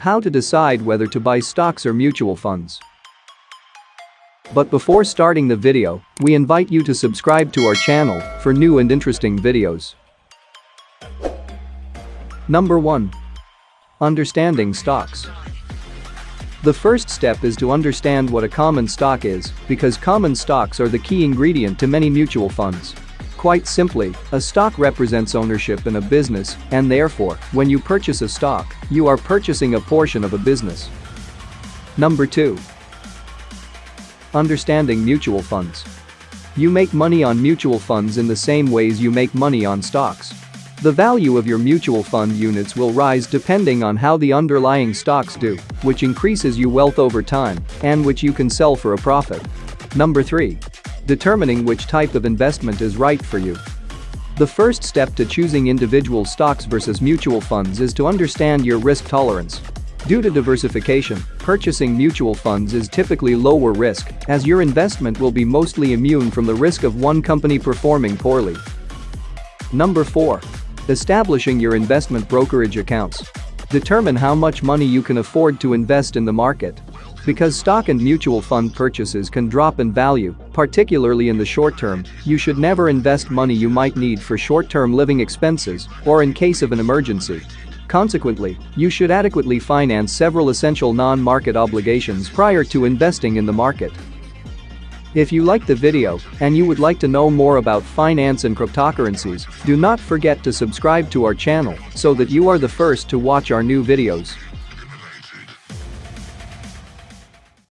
How to decide whether to buy stocks or mutual funds. But before starting the video, we invite you to subscribe to our channel for new and interesting videos. Number 1. Understanding stocks. The first step is to understand what a common stock is, because common stocks are the key ingredient to many mutual funds. Quite simply, a stock represents ownership in a business, and therefore, when you purchase a stock, you are purchasing a portion of a business. Number 2. Understanding mutual funds. You make money on mutual funds in the same ways you make money on stocks. The value of your mutual fund units will rise depending on how the underlying stocks do, which increases your wealth over time, and which you can sell for a profit. Number 3. Determining which type of investment is right for you. The first step to choosing individual stocks versus mutual funds is to understand your risk tolerance. Due to diversification, purchasing mutual funds is typically lower risk, as your investment will be mostly immune from the risk of one company performing poorly. Number 4. Establishing your investment brokerage accounts. Determine how much money you can afford to invest in the market. Because stock and mutual fund purchases can drop in value, particularly in the short term, you should never invest money you might need for short-term living expenses or in case of an emergency. Consequently, you should adequately finance several essential non-market obligations prior to investing in the market. If you liked the video and you would like to know more about finance and cryptocurrencies, do not forget to subscribe to our channel so that you are the first to watch our new videos.